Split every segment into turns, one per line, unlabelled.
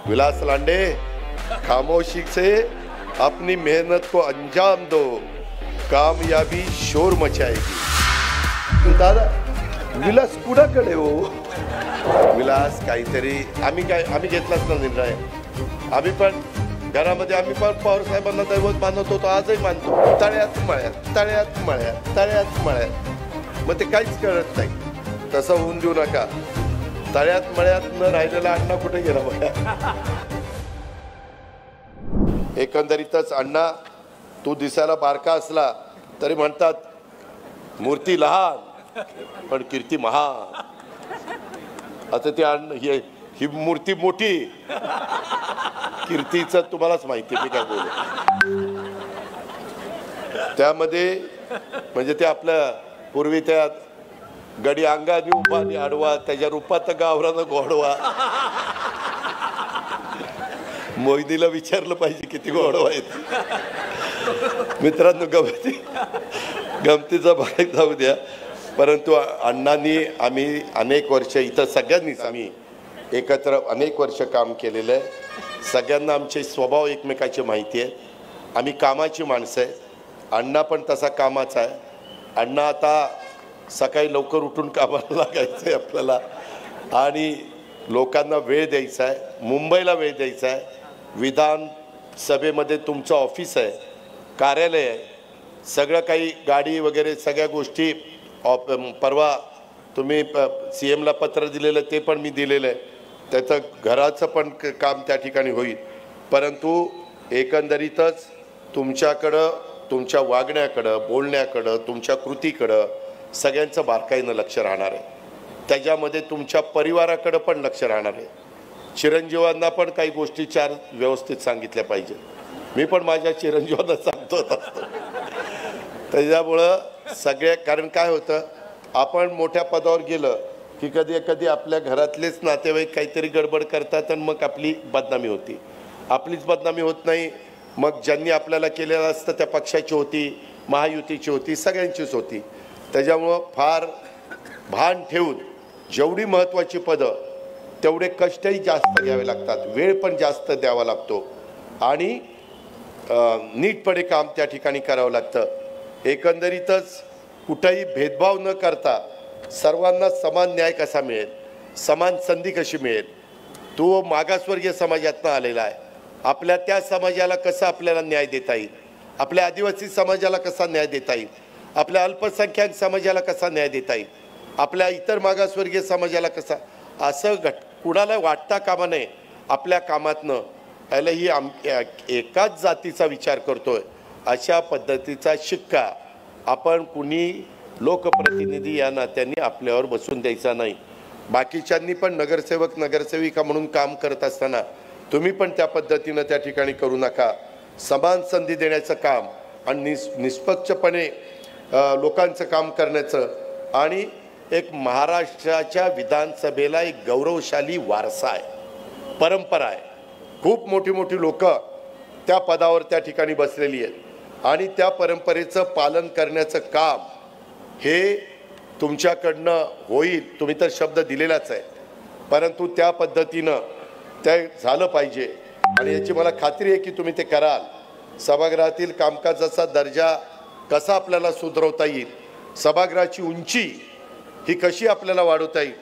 विलास लांडे, खामोशी से अपनी मेहनत को अंजाम दो, कामयाबी शोर मचाएगी। दादा विलास कुणाकडे हो? विलास काहीतरी आम्ही घेतलाच ना निर्णय. आम्ही पण घरामध्ये आम्ही पण पवार साहेबांना दैवत मानत होतो, आजही मानतो. तळ्यात मळ्यात तळ्यात मळ्यात तळ्यात मळ्यात, मग ते काहीच कळत नाही. तसं होऊन देऊ नका. तळ्यात मळ्यात न राहिलेला अण्णा कुठे गेला बघा. एकंदरीतच अण्णा, तू दिसायला बारका असला तरी म्हणतात मूर्ती लहान पण कीर्ती महान. आता ती ही मूर्ती मोठी, कीर्तीचं तुम्हालाच माहिती मी काय बोलू. त्यामध्ये म्हणजे ते आपल्या पूर्वी त्या गडी अंगाने उभा आणि आडवा, त्याच्या रूपात गावरानं गोडवा. मोहिनीला विचारलं पाहिजे किती गोडवा आहेत. मित्रांनो, गमतीचा भाग जाऊ द्या. परंतु अण्णांनी आम्ही अनेक वर्ष इथं सगळ्यांनीच आम्ही एकत्र अनेक वर्ष काम केलेलं आहे. सगळ्यांना आमचे स्वभाव एकमेकाची माहिती आहे. आम्ही कामाची माणसं आहे. अण्णा पण तसा कामाचा आहे. अण्णा आता सकाळी लवकर उठून कामाला लागायचं आहे आपल्याला आणि लोकांना वेळ द्यायचा आहे. मुंबईला वेळ द्यायचा आहे. विधानसभेमध्ये तुमचं ऑफिस आहे, कार्यालय आहे, सगळं काही गाडी वगैरे सगळ्या गोष्टी. परवा तुम्ही CMला पत्र दिलेलं ते पण मी दिलेलं आहे. त्याचं घराचं पण काम त्या ठिकाणी होईल. परंतु एकंदरीतच तुमच्याकडं, तुमच्या वागण्याकडं, बोलण्याकडं, तुमच्या कृतीकडं सगळ्यांचं बारकाईनं लक्ष राहणार आहे. त्याच्यामध्ये तुमच्या परिवाराकडं पण लक्ष राहणार आहे. चिरंजीवांना पण काही गोष्टी चार व्यवस्थित सांगितल्या पाहिजे. मी पण माझ्या चिरंजीवांना सांगतो असतो. त्याच्यामुळं सगळे, कारण काय होतं, आपण मोठ्या पदावर गेलं की कधी आपल्या घरातलेच नातेवाईक काहीतरी गडबड करतात आणि मग आपली बदनामी होती. आपलीच बदनामी होत नाही, मग ज्यांनी आपल्याला केलेलं असतं त्या पक्षाची होती, महायुतीची होती, सगळ्यांचीच होती. त्याच्यामुळं फार भान ठेवून जेवढी महत्त्वाची पदं तेवढे कष्टही जास्त घ्यावे लागतात, वेळ पण जास्त द्यावा लागतो आणि नीटपणे काम त्या ठिकाणी करावं लागतं. एकंदरीतच कुठेही भेदभाव न करता सर्वांना समान न्याय कसा मिळेल, समान संधी कशी मिळेल. तो मागासवर्गीय समाजातनं आलेला आहे. आपल्या त्या समाजाला कसा आपल्याला न्याय देता येईल, आपल्या आदिवासी समाजाला कसा न्याय देता येईल, आपल्या अल्पसंख्याक समाजाला कसा न्याय देता येईल, आपल्या इतर मागासवर्गीय समाजाला कसा, असं कुणाला वाटता कामा नये. आपल्या कामातनं याला ही एकाच जातीचा विचार करतोय अशा पद्धतीचा शिक्का आपण कुणी लोकप्रतिनिधी या नात्यांनी आपल्यावर बसून द्यायचा नाही. बाकीच्यांनी पण नगरसेवक नगरसेविका म्हणून काम करत असताना तुम्ही पण त्या पद्धतीनं त्या ठिकाणी करू नका. समान संधी देण्याचं काम आणि निष्पक्षपणे लोकांचं काम करण्याचं, आणि एक महाराष्ट्राच्या विधानसभेला एक गौरवशाली वारसा आहे, परंपरा आहे. खूप मोठी मोठी लोक त्या पदावर त्या ठिकाणी बसलेली आहेत आणि त्या परंपरेचं पालन करण्याचं काम हे तुमच्याकडनं होईल. तुम्ही तर शब्द दिलेलाच आहे, परंतु त्या पद्धतीनं ते झालं पाहिजे आणि याची मला खात्री आहे की तुम्ही ते कराल. सभागृहातील कामकाजाचा दर्जा कसा आपल्याला सुधारवता येईल, सभागृहाची उंची ही कशी आपल्याला वाढवता येईल,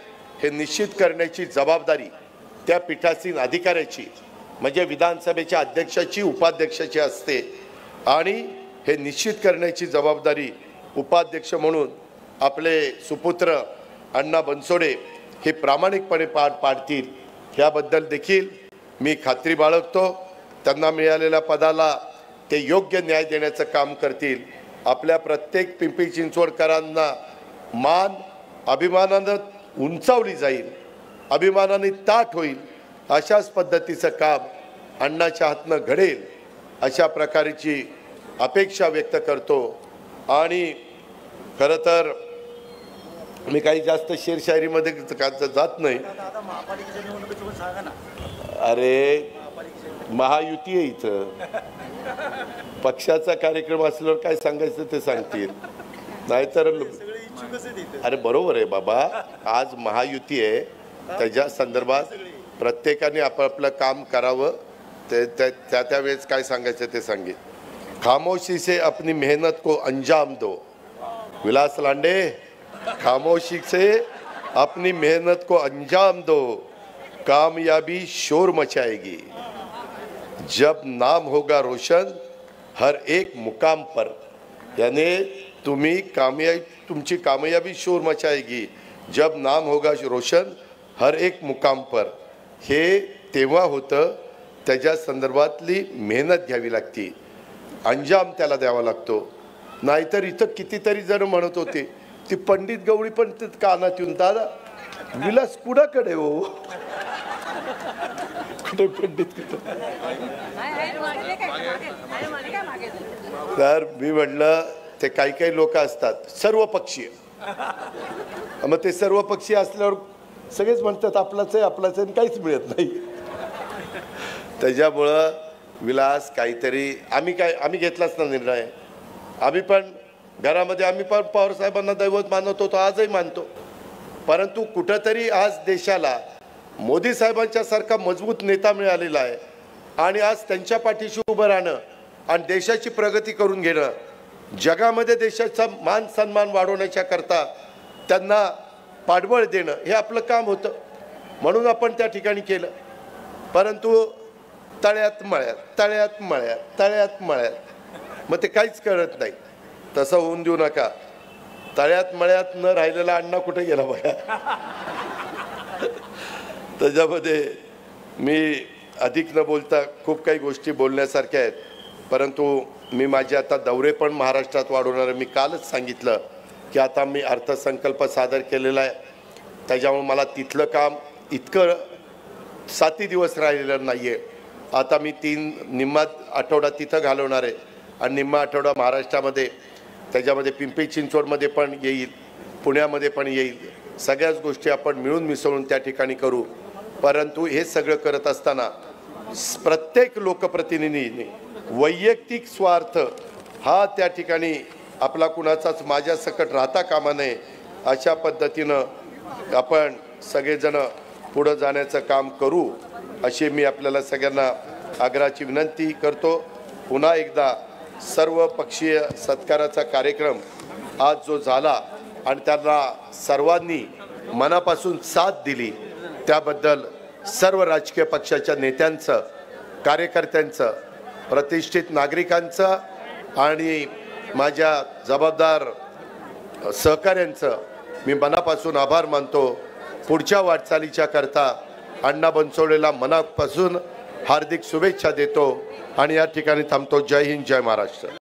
हे निश्चित करण्याची जबाबदारी त्या पीठासीन अधिकाऱ्याची म्हणजे विधानसभेच्या अध्यक्षाची उपाध्यक्षाची असते आणि हे निश्चित करण्याची जबाबदारी उपाध्यक्ष म्हणून आपले सुपुत्र अण्णा बनसोडे हे प्रामाणिकपणे पार पाडतील ह्याबद्दल देखील मी खात्री बाळगतो. त्यांना मिळालेल्या पदाला ते योग्य न्याय देण्याचं काम करतील. आपल्या प्रत्येक पिंपरी चिंचवडकरांना मान अभिमानानं उंचावली जाईल, अभिमानाने ताट होईल, अशाच पद्धतीचं काम अण्णाच्या हातनं घडेल अशा प्रकारची अपेक्षा व्यक्त करतो. आणि खरं तर मी काही जास्त शेरशायरीमध्ये जात नाही. अरे महायुती आहे इथं, पक्षाचा कार्यक्रम असल्यावर काय सांगायचं ते सांगतील, नाहीतर अरे बरोबर आहे बाबा, आज महायुती आहे त्याच्या संदर्भात प्रत्येकाने आपापलं काम करावं. ते त्या वेळेस काय सांगायचं ते सांगेल. खामोशी से अपनी मेहनत को अंजाम दो. विलास लांडे, खामोशी से अपनी मेहनत को अंजाम दो, कामयाबी शोर मचाएगी. जब नाम होगा रोशन हर एक मुकाम पर. यानी तुमची कामयाबी शोर मचाएगी जब नाम होगा रोशन हर एक मुकाम पर. हे तेव्हा होतं त्याच्या संदर्भातली मेहनत घ्यावी लागती, अंजाम त्याला द्यावा लागतो. नाहीतर इथं कितीतरी जण म्हणत होते ती पंडित गवळी पण कानात येऊन, दादा विलास कुणाकडे हो, कुठे पंडित कुठे. तर मी म्हटलं ते काही लोक असतात सर्व पक्षीय, मग ते सर्व पक्षीय असल्यावर सगळेच म्हणतात आपलाच आहे आपलाच आहे, काहीच मिळत नाही. त्याच्यामुळं विलास काहीतरी आम्ही घेतलाच ना निर्णय. आम्ही पण घरामध्ये आम्ही पण पवार साहेबांना दैवत मानत होतो, आजही मानतो. परंतु कुठंतरी आज देशाला मोदी साहेबांच्या सारखा मजबूत नेता मिळालेला आहे आणि आज त्यांच्या पाठीशी उभं राहणं आणि देशाची प्रगती करून घेणं, जगामध्ये देशाचा मान सन्मान वाढवण्याच्या करता त्यांना पाठबळ देणं हे आपलं काम होतं. म्हणून आपण त्या ठिकाणी केलं. परंतु तळ्यात मळ्यात मग ते काहीच कळत नाही. तसं होऊन देऊ नका. तळ्यात मळ्यात न राहिलेला अण्णा कुठे गेला बघा. त्याच्यामध्ये मी अधिक न बोलता खूप काही गोष्टी बोलण्यासारख्या आहेत. परंतु मी माझे आता दौरे पण महाराष्ट्रात वाढवणार. मी कालच सांगितलं की आता मी अर्थसंकल्प सादर केलेला आहे. त्याच्यामुळे मला तिथलं काम इतकं 7 दिवस राहिलेलं नाही आहे. आता मी निम्मा आठवडा तिथं घालवणार आहे आणि निम्मा आठवडा महाराष्ट्रामध्ये, त्याच्यामध्ये पिंपरी चिंचवडमध्ये पण येईल, पुण्यामध्ये पण येईल. सगळ्याच गोष्टी आपण मिळून मिसळून त्या ठिकाणी करू. परंतु हे सगळं करत असताना प्रत्येक लोकप्रतिनिधीने वैयक्तिक स्वार्थ हा त्या ठिकाणी आपला कुणाचाच माझ्या सकट राहता कामा नये, अशा पद्धतीनं आपण सगळेजण पुढं जाण्याचं काम करू, अशी मी आपल्याला सगळ्यांना आग्रहाची विनंती करतो. पुन्हा एकदा सर्व पक्षीय सत्काराचा कार्यक्रम आज जो झाला आणि त्यांना सर्वांनी मनापासून साथ दिली त्याबद्दल सर्व राजकीय पक्षाच्या नेत्यांचं, कार्यकर्त्यांचं, प्रतिष्ठित नागरिकांचं आणि माझ्या जबाबदार सहकाऱ्यांचं मी मनापासून आभार मानतो. पुढच्या वाटचालीच्या करता अण्णा बनसोडेला मनापासून हार्दिक शुभेच्छा देतो आणि या ठिकाणी थांबतो. जय हिंद, जय महाराष्ट्र.